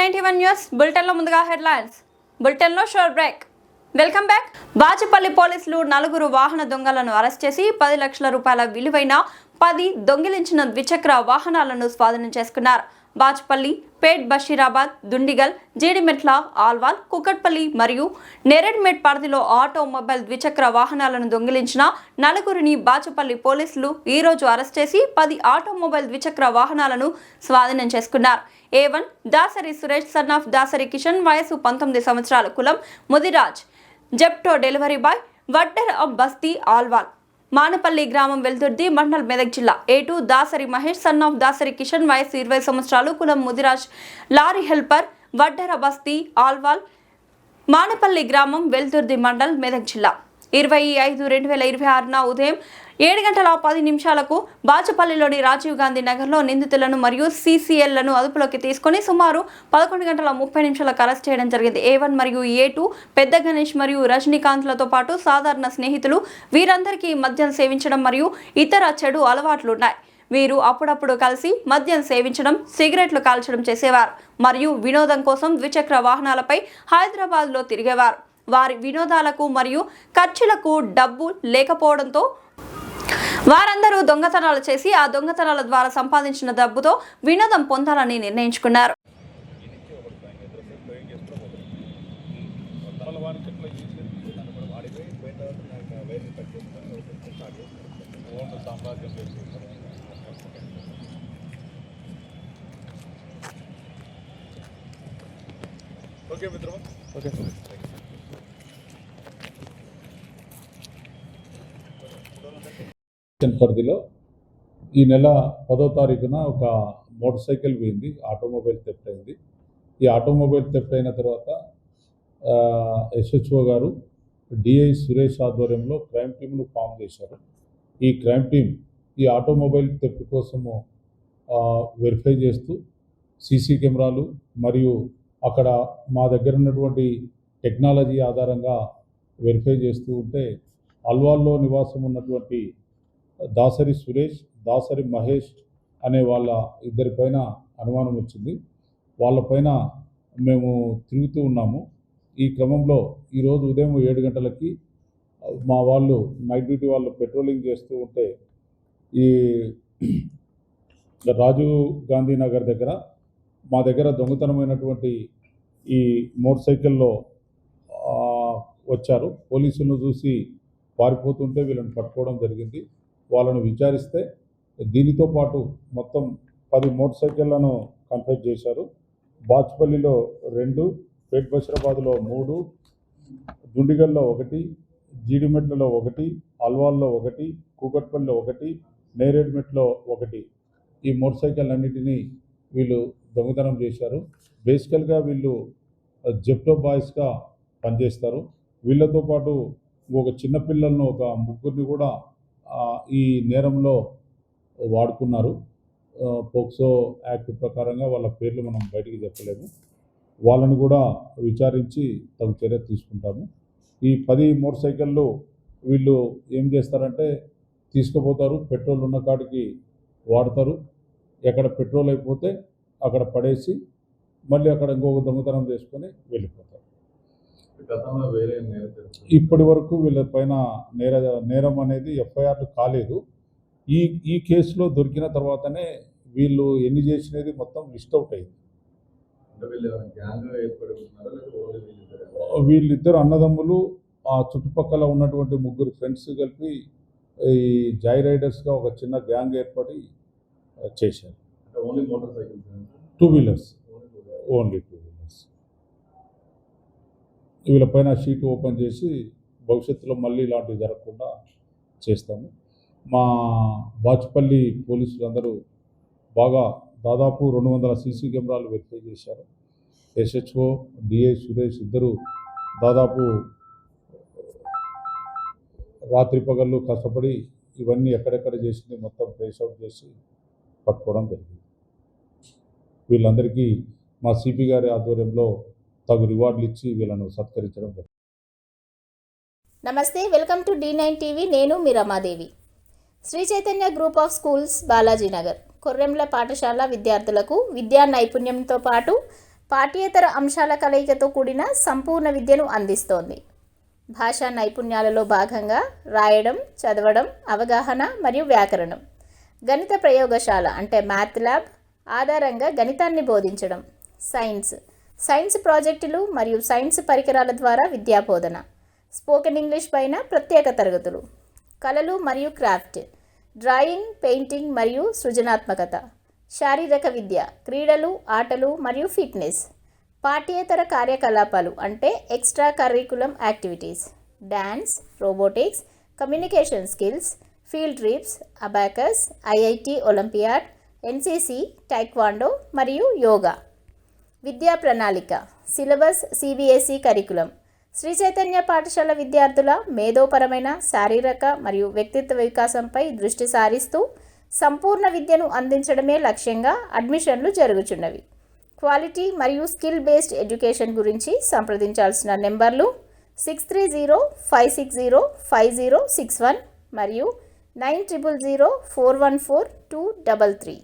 D91 news బులెటిన్లో ముందుగా headlines. బులెటిన్లో short break. Welcome back. Bachupally పోలీసులు 4 వాహన దొంగలను అరెస్ట్ చేసి 10 లక్షల రూపాయల విలువైన 10 దొంగిలించిన ద్విచక్ర వాహనాలను స్వాధీనం చేసుకున్నారు. బాచుపల్లి, పేట్, బషీరాబాద్, దుండిగల్, జీడిమెట్ల, ఆల్వాల్, కుకట్పల్లి మరియు నేరేడ్మెట్ పరిధిలో ఆటోమొబైల్ ద్విచక్ర వాహనాలను దొంగిలించిన 4 బాచుపల్లి పోలీసులు ఈ రోజు అరెస్ట్ చేసి 10 ఆటోమొబైల్ ద్విచక్ర వాహనాలను స్వాధీనం చేసుకున్నారు. A1 Dasari Suresh son of Dasari Kishan, వయసు 19 సంవత్సరాలు, కులం ముదిరాజ్, జెప్టో డెలివరీ బాయ్, వడ్డెర బస్తీ, ఆల్వాల్, మానపల్లి గ్రామం, వెల్దుర్తి మండల్, మెదక్ జిల్లా. A2 Dasari Mahesh son of Dasari Kishan, వయసు 20 సంవత్సరాలు, కులం ముదిరాజ్, లారీ హెల్పర్, వడ్డెర బస్తీ, ఆల్వాల్, మానపల్లి గ్రామం, వెల్దుర్తి మండల్, మెదక్ జిల్లా. 25/2026 ఉదయం 7:10 బాచుపల్లిలోని రాజీవ్ గాంధీ నగర్లో నిందితులను మరియు CCLలను అదుపులోకి తీసుకుని సుమారు 11:30 అరెస్ట్ చేయడం జరిగింది. A1 మరియు A2 పెద్ద గణేష్ మరియు రజనీకాంత్లతో పాటు సాధారణ స్నేహితులు. వీరందరికీ మద్యం సేవించడం మరియు ఇతర చెడు అలవాట్లున్నాయి. వీరు అప్పుడప్పుడు కలిసి మద్యం సేవించడం, సిగరెట్లు కాల్చడం చేసేవారు మరియు వినోదం కోసం ద్విచక్ర వాహనాలపై హైదరాబాద్లో తిరిగేవారు. వారి వినోదాలకు మరియు ఖర్చులకు డబ్బు లేకపోవడంతో వారందరూ దొంగతనాలు చేసి ఆ దొంగతనాల ద్వారా సంపాదించిన డబ్బుతో వినోదం పొందాలని నిర్ణయించుకున్నారు. పరిధిలో ఈ నెల 10వ తారీఖున ఒక మోటార్ సైకిల్ పోయింది, ఆటోమొబైల్ థెఫ్ట్ అయింది. ఈ ఆటోమొబైల్ థెఫ్ట్ అయిన తర్వాత SHO గారు DI సురేష్ ఆధ్వర్యంలో క్రైమ్ టీమ్ను ఫామ్ చేశారు. ఈ క్రైమ్ టీమ్ ఈ ఆటోమొబైల్ థెఫ్ట్ కోసము వెరిఫై చేస్తూ CC కెమెరాలు మరియు అక్కడ మా దగ్గర ఉన్నటువంటి టెక్నాలజీ ఆధారంగా వెరిఫై చేస్తూ ఉంటే అల్వాల్లో నివాసం ఉన్నటువంటి దాసరి సురేష్, దాసరి మహేష్ అనే వాళ్ళ ఇద్దరిపైన అనుమానం వచ్చింది. వాళ్ళపైన మేము తిరుగుతూ ఉన్నాము. ఈ క్రమంలో ఈరోజు ఉదయం 7 గంటలకి మా వాళ్ళు నైట్ డ్యూటీ వాళ్ళు పెట్రోలింగ్ చేస్తూ ఉంటే ఈ రాజీవ్ గాంధీ నగర్ దగ్గర మా దగ్గర దొంగతనమైనటువంటి ఈ మోటార్ సైకిల్లో వచ్చారు. పోలీసులను చూసి పారిపోతుంటే వీళ్ళని పట్టుకోవడం జరిగింది. వాళ్ళను విచారిస్తే దీనితో పాటు మొత్తం 10 మోటార్ సైకిళ్లను కన్ఫైట్ చేశారు. బాచుపల్లిలో 2, పేట్ బషీరాబాద్లో 3, దుండిగల్లో 1, జీడిమెట్లలో 1, అల్వాల్లో 1, కూకట్పల్లిలో 1, నేరేడ్మెట్లో 1 ఈ మోటార్ సైకిల్ అన్నిటినీ వీళ్ళు దొంగతనం చేశారు. బేసికల్గా వీళ్ళు జెప్టో బాయ్స్గా పనిచేస్తారు. వీళ్ళతో పాటు ఒక చిన్నపిల్లలను ఒక 3 కూడా ఈ నేరంలో వాడుకున్నారు. పోక్సో యాక్ట్ ప్రకారంగా వాళ్ళ పేర్లు మనం బయటికి చెప్పలేము. వాళ్ళను కూడా విచారించి తగు చర్య తీసుకుంటాము. ఈ 10 మోటార్ సైకిళ్ళు వీళ్ళు ఏం చేస్తారంటే తీసుకుపోతారు, పెట్రోల్ ఉన్న కాడికి వాడతారు. ఎక్కడ పెట్రోల్ అయిపోతే అక్కడ పడేసి మళ్ళీ అక్కడ ఇంకొక దొంగతనం చేసుకొని వెళ్ళిపోతారు. ఇప్పటి వరకు వీళ్ళపైన నేరం అనేది FIR కాలేదు. ఈ కేసులో దొరికిన తర్వాతనే వీళ్ళు ఎన్ని చేసినది మొత్తం లిస్ట్ అవుట్ అయింది. వీళ్ళిద్దరు అన్నదమ్ములు ఆ చుట్టుపక్కల ఉన్నటువంటి 3 ఫ్రెండ్స్ కలిపి ఈ జాయ్ రైడర్స్గా ఒక చిన్న గ్యాంగ్ ఏర్పడి చేశారు. Only motor cycle, 2 wheelers, only 2 wheelers. వీళ్ళపైన షీట్ ఓపెన్ చేసి భవిష్యత్తులో మళ్ళీ ఇలాంటివి జరగకుండా చేస్తాము. మా బాచుపల్లి పోలీసులందరూ బాగా దాదాపు 200 CC కెమెరాలు వెరిఫై చేశారు. SHO, DI సురేష్ ఇద్దరు దాదాపు రాత్రి పగళ్ళు కష్టపడి ఇవన్నీ ఎక్కడెక్కడ చేసింది మొత్తం ట్రేస్ అవుట్ చేసి పట్టుకోవడం జరిగింది. వీళ్ళందరికీ మా CP గారి ఆధ్వర్యంలో తగు రివార్డులు ఇచ్చి వీళ్ళను సత్కరించడం జరిగింది. నమస్తే, వెల్కమ్ టు D9 TV. నేను మీ Ramadevi. Sri Chaitanya group of schools, Balaji Nagar, Korremula పాఠశాల విద్యార్థులకు విద్యా నైపుణ్యంతో పాటు పాఠ్యేతర అంశాల కలయికతో కూడిన సంపూర్ణ విద్యను అందిస్తోంది. భాషా నైపుణ్యాలలో భాగంగా రాయడం, చదవడం, అవగాహన మరియు వ్యాకరణం, గణిత ప్రయోగశాల అంటే మ్యాథ్ ల్యాబ్ ఆధారంగా గణితాన్ని బోధించడం, సైన్స్ ప్రాజెక్టులు మరియు సైన్స్ పరికరాల ద్వారా విద్యాబోధన, స్పోకెన్ ఇంగ్లీష్ పైన ప్రత్యేక తరగతులు, కళలు మరియు క్రాఫ్ట్, డ్రాయింగ్, పెయింటింగ్ మరియు సృజనాత్మకత, శారీరక విద్య, క్రీడలు, ఆటలు మరియు ఫిట్నెస్, పాఠ్యేతర కార్యకలాపాలు అంటే extra curriculum activities, dance, robotics, communication skills, field trips, abacus, IIT olympiad, NCC, taekwondo మరియు యోగా. విద్యా ప్రణాళిక, syllabus CBSE curriculum, Shri Chaitanya పాఠశాల విద్యార్థుల మేధోపరమైన, శారీరక మరియు వ్యక్తిత్వ వికాసంపై దృష్టి సారిస్తూ సంపూర్ణ విద్యను అందించడమే లక్ష్యంగా అడ్మిషన్లు జరుగుచున్నవి. క్వాలిటీ మరియు స్కిల్ బేస్డ్ ఎడ్యుకేషన్ గురించి సంప్రదించాల్సిన నెంబర్లు 6305605061 మరియు 9000414233.